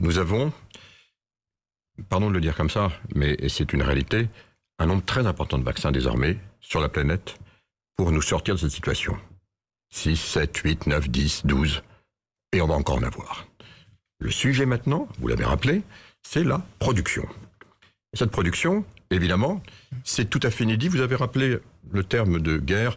nous avons, pardon de le dire comme ça, mais c'est une réalité, un nombre très important de vaccins désormais sur la planète pour nous sortir de cette situation. 6, 7, 8, 9, 10, 12, et on va encore en avoir. Le sujet maintenant, vous l'avez rappelé, c'est la production. Et cette production, évidemment, c'est tout à fait inédit. Vous avez rappelé le terme de guerre.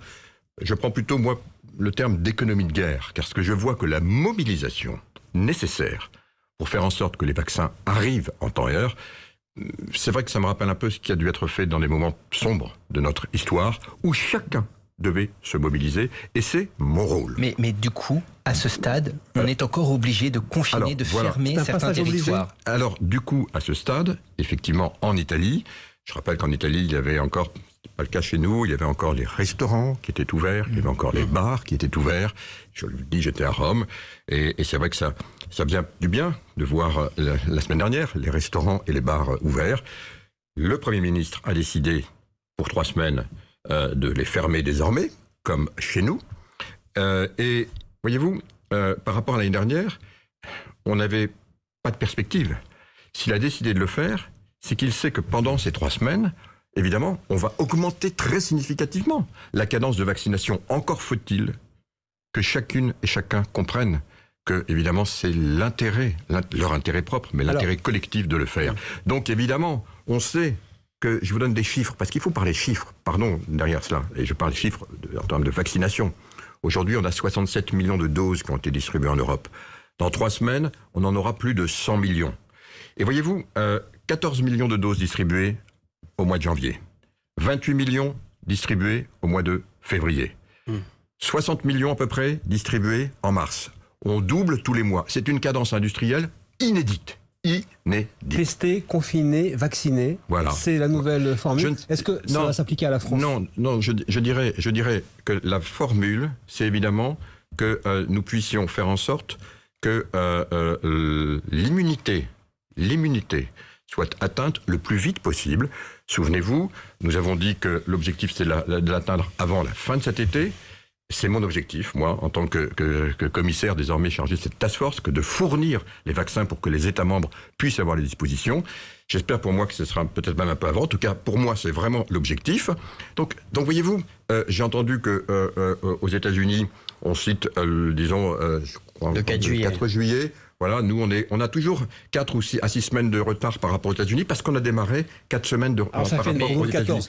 Je prends plutôt, moi, le terme d'économie de guerre, parce que je vois que la mobilisation nécessaire pour faire en sorte que les vaccins arrivent en temps et heure, c'est vrai que ça me rappelle un peu ce qui a dû être fait dans des moments sombres de notre histoire, où chacun devait se mobiliser, et c'est mon rôle. Mais du coup, à ce stade, on est encore obligé de confiner, fermer certains territoires. Alors, du coup, à ce stade, effectivement, en Italie, je rappelle qu'en Italie, il y avait encore, c'est pas le cas chez nous, il y avait encore les restaurants qui étaient ouverts, il y avait encore les bars qui étaient ouverts. Je le dis, j'étais à Rome, et c'est vrai que ça faisait du bien de voir la semaine dernière les restaurants et les bars ouverts. Le Premier ministre a décidé, pour 3 semaines, de les fermer désormais, comme chez nous. Et voyez-vous, par rapport à l'année dernière, on n'avait pas de perspective. S'il a décidé de le faire, c'est qu'il sait que pendant ces 3 semaines, évidemment, on va augmenter très significativement la cadence de vaccination. Encore faut-il que chacune et chacun comprenne que, évidemment, c'est leur intérêt propre, mais l'intérêt collectif de le faire. Donc, évidemment, on sait que, je vous donne des chiffres, parce qu'il faut parler chiffres, pardon, derrière cela, et je parle chiffres en termes de vaccination. Aujourd'hui, on a 67 millions de doses qui ont été distribuées en Europe. Dans 3 semaines, on en aura plus de 100 millions. Et voyez-vous, 14 millions de doses distribuées au mois de janvier, 28 millions distribués au mois de février, 60 millions à peu près distribués en mars. On double tous les mois. C'est une cadence industrielle inédite. Tester, confiner, vacciner, voilà. C'est la nouvelle formule. Est-ce que ça va s'appliquer à la France? Non, je dirais que la formule, c'est évidemment que nous puissions faire en sorte que l'immunité soit atteinte le plus vite possible. Souvenez-vous, nous avons dit que l'objectif, c'est de l'atteindre avant la fin de cet été. C'est mon objectif, moi, en tant que commissaire désormais chargé de cette task force, que de fournir les vaccins pour que les États membres puissent avoir les dispositions. J'espère pour moi que ce sera peut-être même un peu avant. En tout cas, pour moi, c'est vraiment l'objectif. Donc voyez-vous, j'ai entendu que aux États-Unis, on cite, disons, je crois, le 4 juillet. Voilà, nous, on a toujours 4 ou 6 à 6 semaines de retard par rapport aux États-Unis parce qu'on a démarré 4 semaines de retard par rapport aux États-Unis.